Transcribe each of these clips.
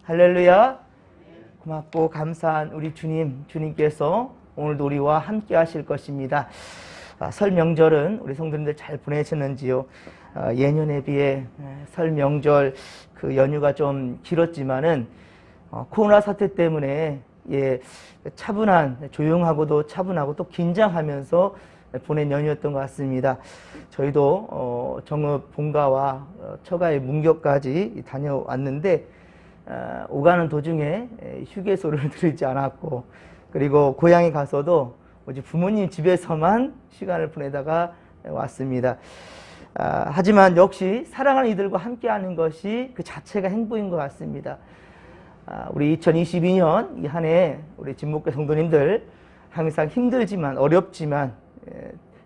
할렐루야. 고맙고 감사한 우리 주님께서 오늘도 우리와 함께 하실 것입니다. 설 명절은 우리 성도님들 잘 보내셨는지요? 예년에 비해 설 명절 그 연휴가 좀 길었지만은 코로나 사태 때문에 차분한, 조용하고도 차분하고 또 긴장하면서 보낸 연휴였던 것 같습니다. 저희도 정읍 본가와 처가의 문교까지 다녀왔는데 오가는 도중에 휴게소를 들르지 않았고, 그리고 고향에 가서도 오직 부모님 집에서만 시간을 보내다가 왔습니다. 하지만 역시 사랑하는 이들과 함께하는 것이 그 자체가 행복인 것 같습니다. 우리 2022년 이 한 해 우리 진목교 성도님들 항상 힘들지만 어렵지만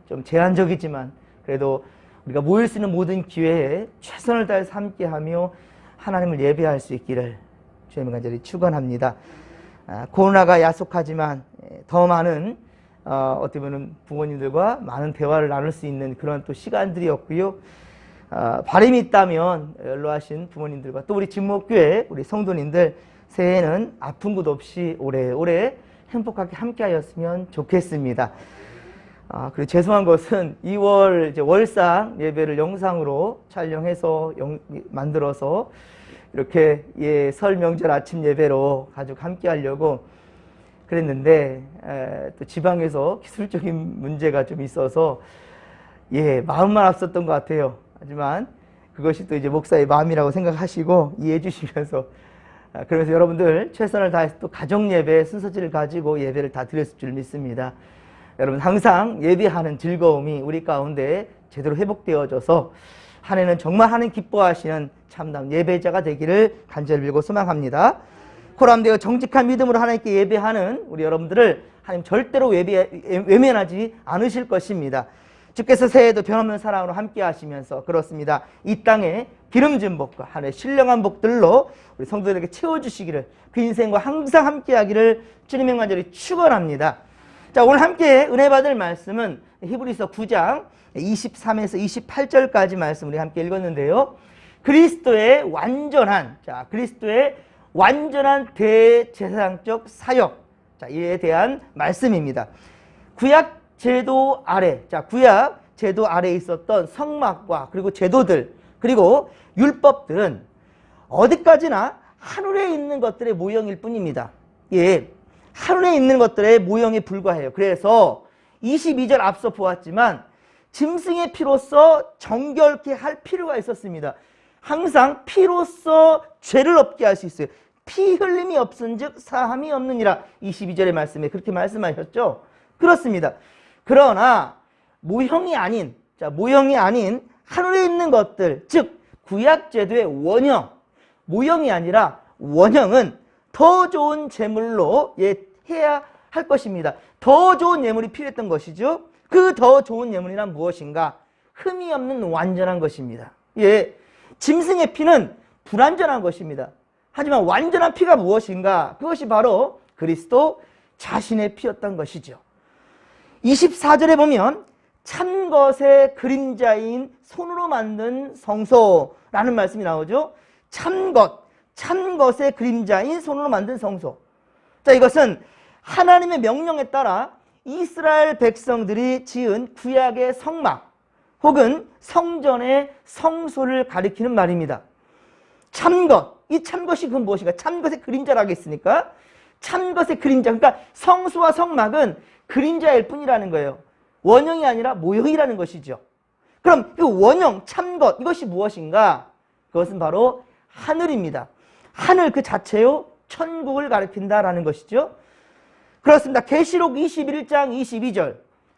좀 제한적이지만 그래도 우리가 모일 수 있는 모든 기회에 최선을 다해서 함께하며 하나님을 예배할 수 있기를 주님의 간절히 축원합니다. 코로나가 야속하지만 더 많은 어떻게 보면 부모님들과 많은 대화를 나눌 수 있는 그런 또 시간들이었고요. 바람이 있다면 연로하신 부모님들과 또 우리 진목교회 우리 성도님들 새해에는 아픈 곳 없이 오래오래 행복하게 함께하였으면 좋겠습니다. 그리고 죄송한 것은 2월 월상 예배를 영상으로 촬영해서 만들어서 이렇게 설 명절 아침 예배로 가족 함께 하려고 그랬는데 또 지방에서 기술적인 문제가 좀 있어서 마음만 앞섰던 것 같아요. 하지만 그것이 또 이제 목사의 마음이라고 생각하시고 이해해 주시면서 그러면서 여러분들 최선을 다해서 또 가정 예배 순서지를 가지고 예배를 다 드렸을 줄 믿습니다. 여러분 항상 예배하는 즐거움이 우리 가운데 제대로 회복되어져서 한 해는 정말 하나님 기뻐하시는 참담 예배자가 되기를 간절히 빌고 소망합니다. 코람되어 정직한 믿음으로 하나님께 예배하는 우리 여러분들을 하나님 절대로 외면하지 않으실 것입니다. 주께서 새해에도 변없는 사랑으로 함께 하시면서 그렇습니다. 이 땅에 기름진 복과 하늘의 신령한 복들로 우리 성도들에게 채워주시기를 그 인생과 항상 함께 하기를 주님의 간절히 축원합니다. 자, 오늘 함께 은혜 받을 말씀은 히브리서 9장 23에서 28절까지 말씀 우리 함께 읽었는데요. 그리스도의 완전한 대제사장적 사역, 이에 대한 말씀입니다. 구약 제도 아래 있었던 성막과 그리고 제도들 그리고 율법들은 어디까지나 하늘에 있는 것들의 모형일 뿐입니다. 하늘에 있는 것들의 모형에 불과해요. 그래서 22절 앞서 보았지만 짐승의 피로써 정결케 할 필요가 있었습니다. 항상 피로써 죄를 없게 할 수 있어요. 피 흘림이 없은즉 사함이 없느니라. 22절의 말씀에 그렇게 말씀하셨죠. 그렇습니다. 그러나 모형이 아닌 하늘에 있는 것들, 즉 구약제도의 원형, 모형이 아니라 원형은 더 좋은 제물로 해야 할 것입니다. 더 좋은 예물이 필요했던 것이죠. 그 더 좋은 예물이란 무엇인가? 흠이 없는 완전한 것입니다. 짐승의 피는 불완전한 것입니다. 하지만 완전한 피가 무엇인가? 그것이 바로 그리스도 자신의 피였던 것이죠. 24절에 보면 참 것의 그림자인 손으로 만든 성소라는 말씀이 나오죠. 참 것의 그림자인 손으로 만든 성소. 자, 이것은 하나님의 명령에 따라 이스라엘 백성들이 지은 구약의 성막 혹은 성전의 성소를 가리키는 말입니다. 이 참것이 그건 무엇인가? 참것의 그림자라고 했으니까 참것의 그림자, 그러니까 성소와 성막은 그림자일 뿐이라는 거예요. 원형이 아니라 모형이라는 것이죠. 그럼 이 원형, 참것, 이것이 무엇인가? 그것은 바로 하늘입니다. 하늘 그 자체요, 천국을 가리킨다라는 것이죠. 그렇습니다. 계시록 21장 22절,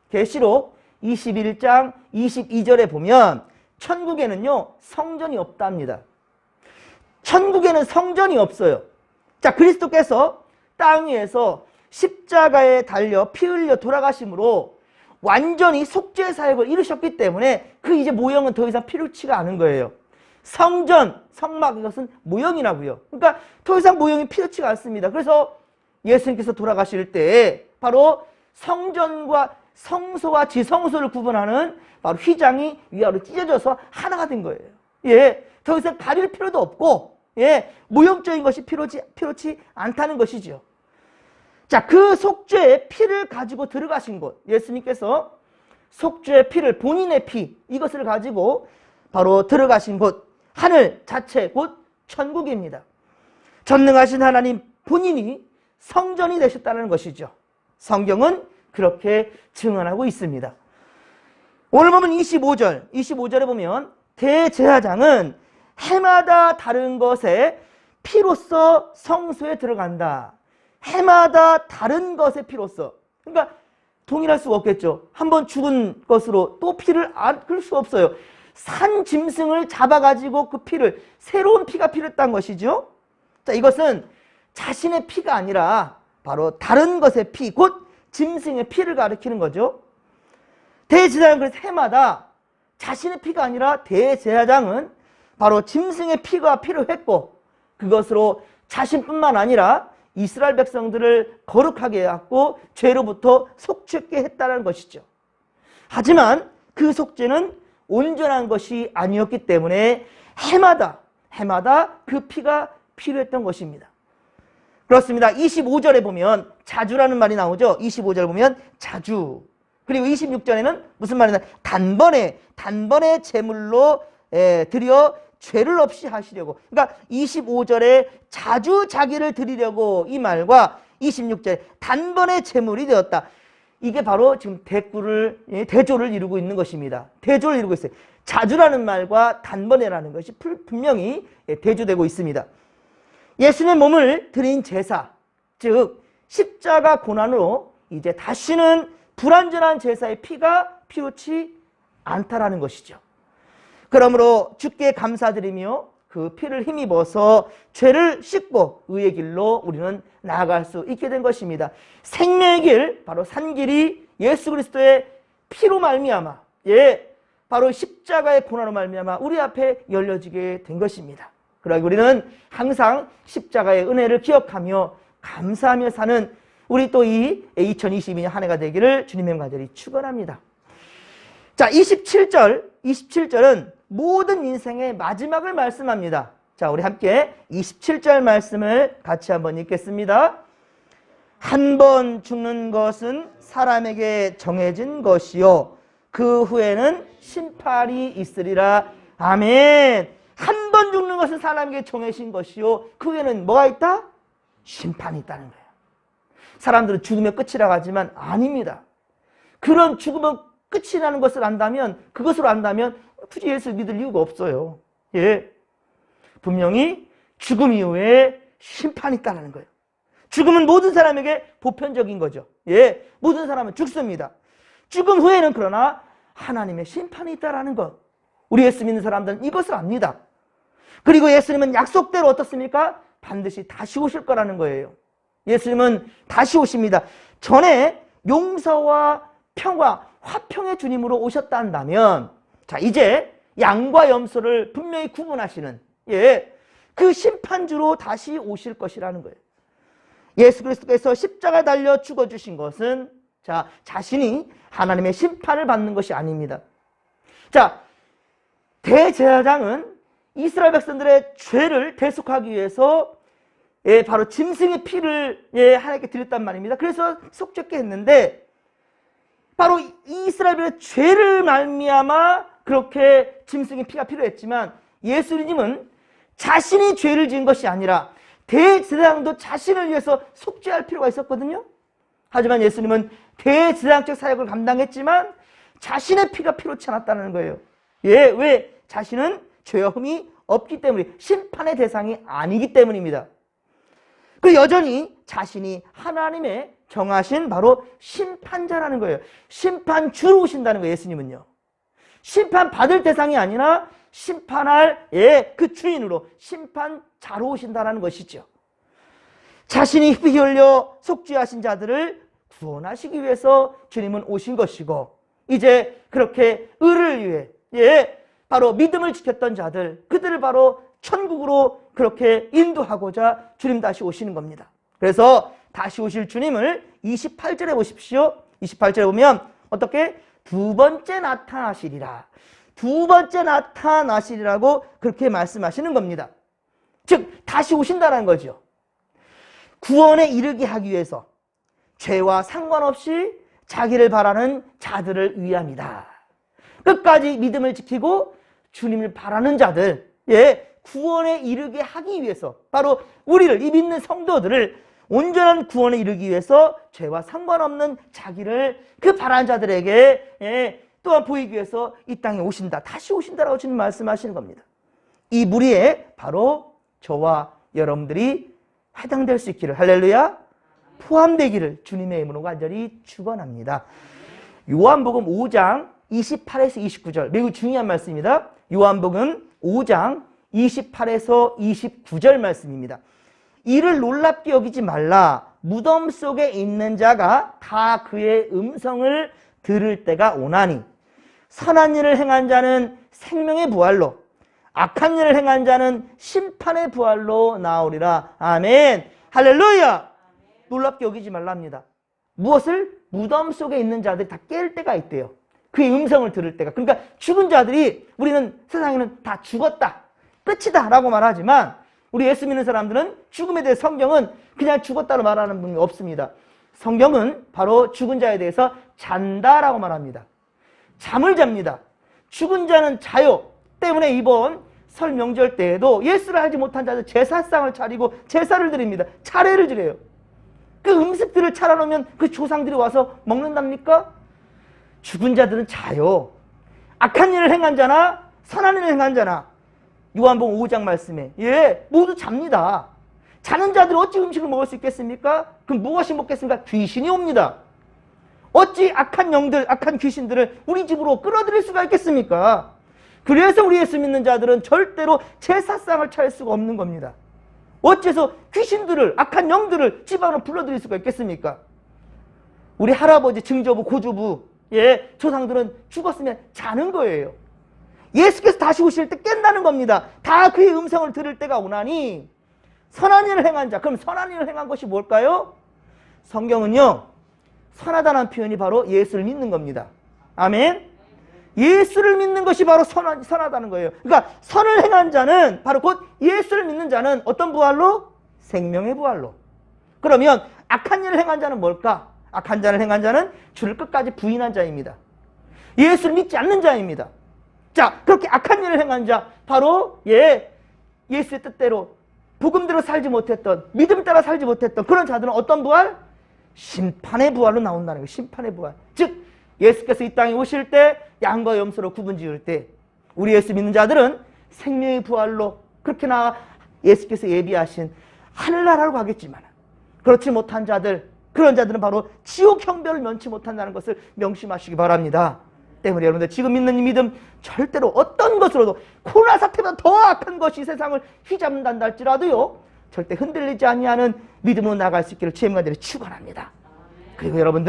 계시록 21장 22절에 보면 천국에는요, 성전이 없답니다. 천국에는 성전이 없어요. 자, 그리스도께서 땅 위에서 십자가에 달려 피 흘려 돌아가심으로 완전히 속죄 사역을 이루셨기 때문에 그 이제 모형은 더 이상 필요치가 않은 거예요. 성전, 성막, 이것은 모형이라고요. 그러니까 더 이상 모형이 필요치가 않습니다. 그래서 예수님께서 돌아가실 때 바로 성전과 성소와 지성소를 구분하는 바로 휘장이 위아래로 찢어져서 하나가 된 거예요. 더 이상 가릴 필요도 없고 예, 모형적인 것이 필요치 않다는 것이죠. 자, 그 속죄의 피를 가지고 들어가신 곳, 예수님께서 속죄의 피를, 본인의 피, 이것을 가지고 바로 들어가신 곳, 하늘 자체 곧 천국입니다. 전능하신 하나님 본인이 성전이 되셨다는 것이죠. 성경은 그렇게 증언하고 있습니다. 오늘 보면 25절에 보면 대제사장은 해마다 다른 것에 피로써 성소에 들어간다. 해마다 다른 것의 피로써. 그러니까 동일할 수가 없겠죠. 한번 죽은 것으로 또 피를 안 그럴 수 없어요. 산 짐승을 잡아가지고 그 피를, 새로운 피가 필요했다는 것이죠. 자, 이것은 자신의 피가 아니라 바로 다른 것의 피, 곧 짐승의 피를 가리키는 거죠. 대제사장은 그래서 해마다 자신의 피가 아니라 대제사장은 바로 짐승의 피가 필요했고, 그것으로 자신뿐만 아니라 이스라엘 백성들을 거룩하게 해왔고 죄로부터 속죄게 했다는 것이죠. 하지만 그 속죄는 온전한 것이 아니었기 때문에 해마다 그 피가 필요했던 것입니다. 그렇습니다. 25절에 보면 자주라는 말이 나오죠. 25절에 보면 자주. 그리고 26절에는 무슨 말이 나와요? 단번에 제물로 드려 죄를 없이 하시려고. 그러니까 25절에 자주 자기를 드리려고, 이 말과 26절에 단번에 제물이 되었다. 이게 바로 지금 대조를 이루고 있는 것입니다. 대조를 이루고 있어요. 자주라는 말과 단번에라는 것이 분명히 대조되고 있습니다. 예수님의 몸을 드린 제사, 즉 십자가 고난으로 이제 다시는 불완전한 제사의 피가 필요치 않다라는 것이죠. 그러므로 주께 감사드리며 그 피를 힘입어서 죄를 씻고 의의 길로 우리는 나아갈 수 있게 된 것입니다. 생명의 길, 바로 산길이 예수 그리스도의 피로 말미암아, 바로 십자가의 고난으로 말미암아 우리 앞에 열려지게 된 것입니다. 그러기 우리는 항상 십자가의 은혜를 기억하며 감사하며 사는 우리 또 이 2022년 한 해가 되기를 주님의 간절히 축원합니다. 자, 27절은 모든 인생의 마지막을 말씀합니다. 자, 우리 함께 27절 말씀을 같이 한번 읽겠습니다. 한 번 죽는 것은 사람에게 정해진 것이요 그 후에는 심판이 있으리라. 아멘. 한 번 죽는 것은 사람에게 정해진 것이요 그 후에는 뭐가 있다? 심판이 있다는 거예요. 사람들은 죽으면 끝이라고 하지만 아닙니다. 그런 죽으면 끝이라는 것을 안다면, 그것으로 안다면 굳이 예수를 믿을 이유가 없어요. 분명히 죽음 이후에 심판이 있다는 거예요. 죽음은 모든 사람에게 보편적인 거죠. 모든 사람은 죽습니다. 죽음 후에는 그러나 하나님의 심판이 있다는 것. 우리 예수 믿는 사람들은 이것을 압니다. 그리고 예수님은 약속대로 어떻습니까? 반드시 다시 오실 거라는 거예요. 예수님은 다시 오십니다. 전에 용서와 평화, 화평의 주님으로 오셨다 한다면, 자, 이제 양과 염소를 분명히 구분하시는, 그 심판주로 다시 오실 것이라는 거예요. 예수 그리스도께서 십자가에 달려 죽어주신 것은, 자, 자신이 하나님의 심판을 받는 것이 아닙니다. 자, 대제사장은 이스라엘 백성들의 죄를 대속하기 위해서 바로 짐승의 피를 하나님께 드렸단 말입니다. 그래서 속죄케 했는데, 바로 이스라엘의 죄를 말미암아 그렇게 짐승의 피가 필요했지만, 예수님은 자신이 죄를 지은 것이 아니라 대제사장도 자신을 위해서 속죄할 필요가 있었거든요. 하지만 예수님은 대제사장적 사역을 감당했지만 자신의 피가 필요치 않았다는 거예요. 왜? 자신은 죄와 흠이 없기 때문에, 심판의 대상이 아니기 때문입니다. 그 여전히 자신이 하나님의 정하신 바로 심판자라는 거예요. 심판주로 오신다는 거예요. 예수님은요. 심판받을 대상이 아니라 심판할 그 주인으로 심판자로 오신다는 것이죠. 자신이 피 흘려 속죄하신 자들을 구원하시기 위해서 주님은 오신 것이고, 이제 그렇게 의를 위해 바로 믿음을 지켰던 자들, 그들을 바로 천국으로 그렇게 인도하고자 주님 다시 오시는 겁니다. 그래서 다시 오실 주님을 28절에 보십시오. 28절에 보면 어떻게? 두 번째 나타나시리라. 두 번째 나타나시리라고 그렇게 말씀하시는 겁니다. 즉 다시 오신다는 거죠. 구원에 이르게 하기 위해서 죄와 상관없이 자기를 바라는 자들을 위함이다. 끝까지 믿음을 지키고 주님을 바라는 자들, 구원에 이르게 하기 위해서, 바로 우리를, 이 믿는 성도들을 온전한 구원에 이르기 위해서 죄와 상관없는 자기를 그 바라는 자들에게 또한 보이기 위해서 이 땅에 오신다. 다시 오신다라고 주님 말씀하시는 겁니다. 이 무리에 바로 저와 여러분들이 해당될 수 있기를, 할렐루야, 포함되기를 주님의 이름으로 간절히 축원합니다. 요한복음 5장 28에서 29절, 매우 중요한 말씀입니다. 요한복음 5장 28에서 29절 말씀입니다. 이를 놀랍게 여기지 말라. 무덤 속에 있는 자가 다 그의 음성을 들을 때가 오나니 선한 일을 행한 자는 생명의 부활로, 악한 일을 행한 자는 심판의 부활로 나오리라. 아멘. 할렐루야. 놀랍게 여기지 말랍니다. 무엇을? 무덤 속에 있는 자들이 다 깰 때가 있대요. 그의 음성을 들을 때가. 그러니까 죽은 자들이, 우리는 세상에는 다 죽었다, 끝이다 라고 말하지만 우리 예수 믿는 사람들은 죽음에 대해 성경은 그냥 죽었다로 말하는 분이 없습니다. 성경은 바로 죽은 자에 대해서 잔다라고 말합니다. 잠을 잡니다. 죽은 자는 자요. 때문에 이번 설 명절 때에도 예수를 알지 못한 자들 제사상을 차리고 제사를 드립니다. 차례를 드려요. 그 음식들을 차려놓으면 그 조상들이 와서 먹는답니까? 죽은 자들은 자요. 악한 일을 행한 자나 선한 일을 행한 자나, 요한복음 5장 말씀에 모두 잡니다. 자는 자들이 어찌 음식을 먹을 수 있겠습니까? 그럼 무엇이 먹겠습니까? 귀신이 옵니다. 어찌 악한 영들, 악한 귀신들을 우리 집으로 끌어들일 수가 있겠습니까? 그래서 우리 예수 믿는 자들은 절대로 제사상을 차릴 수가 없는 겁니다. 어째서 귀신들을, 악한 영들을 집 안으로 불러들일 수가 있겠습니까? 우리 할아버지, 증조부, 고조부, 조상들은 죽었으면 자는 거예요. 예수께서 다시 오실 때 깬다는 겁니다. 다 그의 음성을 들을 때가 오나니 선한 일을 행한 자. 그럼 선한 일을 행한 것이 뭘까요? 성경은요, 선하다는 표현이 바로 예수를 믿는 겁니다. 아멘. 예수를 믿는 것이 바로 선하다는 거예요. 그러니까 선을 행한 자는, 바로 곧 예수를 믿는 자는 어떤 부활로? 생명의 부활로. 그러면 악한 일을 행한 자는 뭘까? 악한 자를 행한 자는 주를 끝까지 부인한 자입니다. 예수를 믿지 않는 자입니다. 자, 그렇게 악한 일을 행한 자, 바로 예수의 뜻대로 복음대로 살지 못했던, 믿음 따라 살지 못했던 그런 자들은 어떤 부활? 심판의 부활로 나온다는 거예요. 심판의 부활. 즉 예수께서 이 땅에 오실 때 양과 염소로 구분 지을 때 우리 예수 믿는 자들은 생명의 부활로 그렇게 예수께서 예비하신 하늘나라로 가겠지만, 그렇지 못한 자들, 그런 자들은 바로 지옥 형벌을 면치 못한다는 것을 명심하시기 바랍니다. 때문에 여러분들 지금 믿는 이 믿음 절대로 어떤 것으로도, 코로나 사태보다 더 악한 것이 세상을 휘잡는다 할지라도요, 절대 흔들리지 아니하는 믿음으로 나갈 수 있기를 주님과 간절히 축원합니다. 그리고 여러분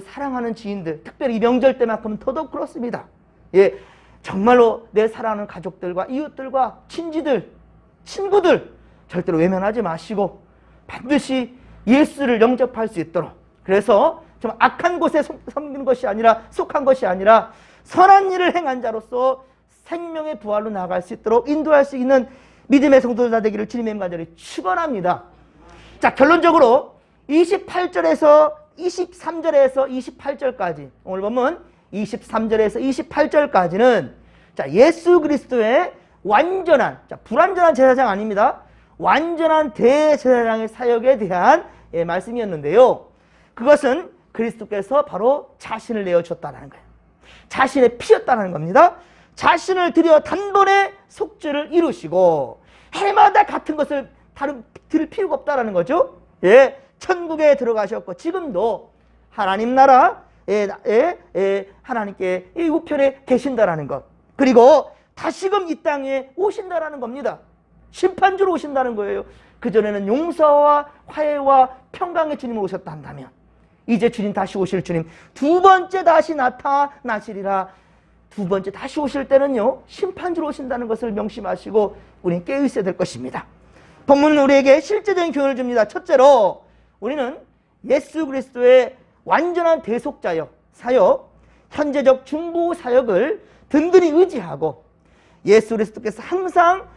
사랑하는 지인들, 특별히 이 명절 때만큼은 더더욱 그렇습니다. 정말로 내 사랑하는 가족들과 이웃들과 친지들, 친구들 절대로 외면하지 마시고 반드시 예수를 영접할 수 있도록, 그래서 좀 악한 곳에 섬기는 것이 아니라, 속한 것이 아니라 선한 일을 행한 자로서 생명의 부활로 나아갈 수 있도록 인도할 수 있는 믿음의 성도들 되기를 주님의 간절히 축원합니다. 자, 결론적으로 28절에서 23절에서 28절까지, 오늘 보면 23절에서 28절까지는 자, 예수 그리스도의 완전한, 불완전한 제사장 아닙니다. 완전한 대제사장의 사역에 대한 말씀이었는데요. 그것은 그리스도께서 바로 자신을 내어주셨다는 거예요. 자신의 피였다는 겁니다. 자신을 들여 단번에 속죄를 이루시고 해마다 같은 것을 들을 필요가 없다는 거죠. 천국에 들어가셨고 지금도 하나님 나라 하나님께 이 우편에 계신다라는 것, 그리고 다시금 이 땅에 오신다라는 겁니다. 심판주로 오신다는 거예요. 그전에는 용서와 화해와 평강의 주님으로 오셨다 한다면 이제 주님 다시 오실 주님 두 번째 다시 나타나시리라. 두 번째 다시 오실 때는요, 심판주로 오신다는 것을 명심하시고 우리는 깨어 있어야 될 것입니다. 본문은 우리에게 실제적인 교훈을 줍니다. 첫째로 우리는 예수 그리스도의 완전한 대속자역, 사역, 현재적 중보 사역을 든든히 의지하고 예수 그리스도께서 항상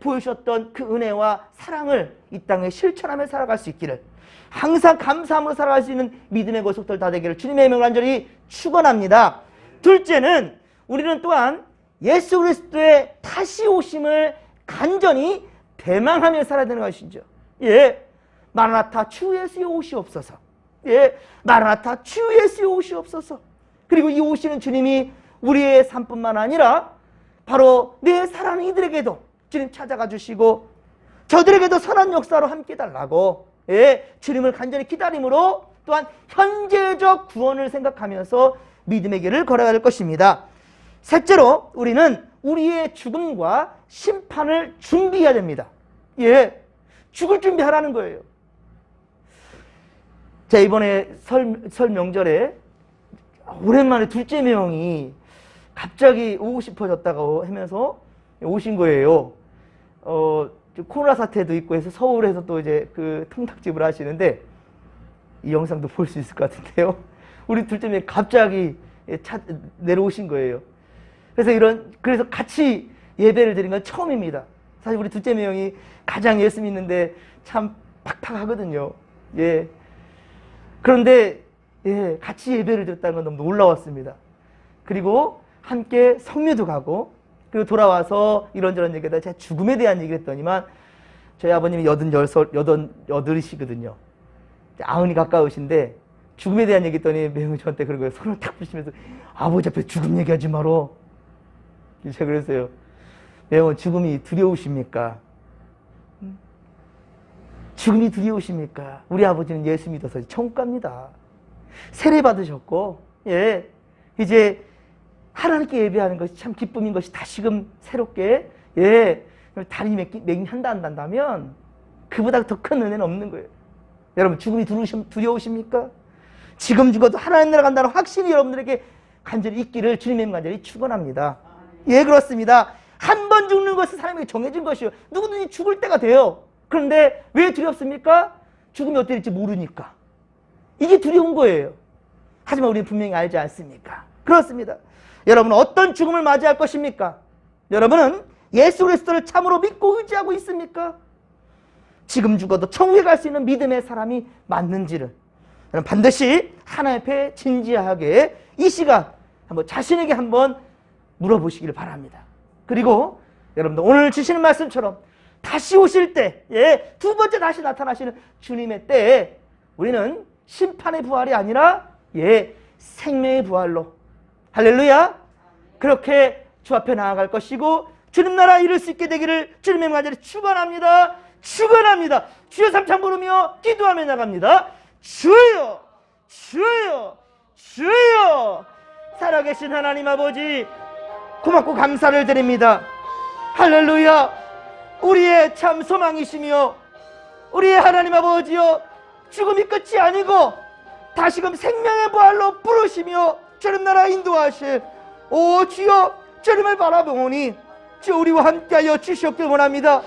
보여주셨던 그 은혜와 사랑을 이 땅에 실천하며 살아갈 수 있기를, 항상 감사함으로 살아갈 수 있는 믿음의 고속들 다 되기를 주님의 이름으로 간절히 축원합니다. 둘째는 우리는 또한 예수 그리스도의 다시 오심을 간절히 대망하며 살아야 되는 것이죠. 마라나타 주 예수의 오시옵소서. 마라나타 주 예수의 오시옵소서. 그리고 이 오시는 주님이 우리의 삶뿐만 아니라 바로 내 사랑하는 이들에게도 주님 찾아가 주시고 저들에게도 선한 역사로 함께 달라고 주님을 간절히 기다림으로 또한 현재적 구원을 생각하면서 믿음의 길을 걸어갈 것입니다. 셋째로 우리는 우리의 죽음과 심판을 준비해야 됩니다. 죽을 준비하라는 거예요. 자, 이번에 설 명절에 오랜만에 둘째 명이 갑자기 오고 싶어졌다고 하면서 오신 거예요. 코로나 사태도 있고 해서 서울에서 또 이제 그 통닭집을 하시는데 이 영상도 볼 수 있을 것 같은데요. 우리 둘째 명이 갑자기 내려오신 거예요. 그래서 같이 예배를 드린 건 처음입니다. 사실 우리 둘째 명이 가장 예수 믿는데 참 팍팍하거든요. 그런데 같이 예배를 드렸다는 건 너무 놀라웠습니다. 그리고 함께 성묘도 가고, 그리고 돌아와서 이런저런 얘기하다 제가 죽음에 대한 얘기를 했더니만 저희 아버님이 88이시거든요. 아흔이 가까우신데 죽음에 대한 얘기 했더니 매형이 저한테 그런 거예요. 손을 탁 부시면서 아버지 앞에 죽음 얘기하지 마라. 제가 그랬어요. 매형은 죽음이 두려우십니까? 죽음이 두려우십니까? 우리 아버지는 예수 믿어서 천국 갑니다. 세례 받으셨고, 이제 하나님께 예배하는 것이 참 기쁨인 것이 다시금 새롭게, 다리 한다면 그보다 더 큰 은혜는 없는 거예요. 여러분, 죽음이 두려우십니까? 지금 죽어도 하나님 나라 간다는 확신이 여러분들에게 간절히 있기를 주님의 간절히 축원합니다. 그렇습니다. 한 번 죽는 것은 사람에게 정해진 것이에요. 누구든지 죽을 때가 돼요. 그런데 왜 두렵습니까? 죽음이 어떻게 될지 모르니까. 이게 두려운 거예요. 하지만 우리는 분명히 알지 않습니까? 그렇습니다. 여러분은 어떤 죽음을 맞이할 것입니까? 여러분은 예수 그리스도를 참으로 믿고 의지하고 있습니까? 지금 죽어도 천국에 갈 수 있는 믿음의 사람이 맞는지를 여러분 반드시 하나님 앞에 진지하게 이 시간 한번 자신에게 한번 물어보시기를 바랍니다. 그리고 여러분들 오늘 주시는 말씀처럼 다시 오실 때, 두 번째 다시 나타나시는 주님의 때에 우리는 심판의 부활이 아니라 생명의 부활로, 할렐루야, 그렇게 주 앞에 나아갈 것이고 주님 나라 이룰 수 있게 되기를 주님의 간절히 축원합니다. 축원합니다. 주여 삼창 부르며 기도하며 나갑니다. 주여, 주여, 주여. 살아계신 하나님 아버지, 고맙고 감사를 드립니다. 할렐루야. 우리의 참 소망이시며 우리의 하나님 아버지여, 죽음이 끝이 아니고 다시금 생명의 부활로 부르시며 주님 나라 인도하실 오 주여, 주님을 바라보니 주 우리와 함께하여 주시옵길 원합니다.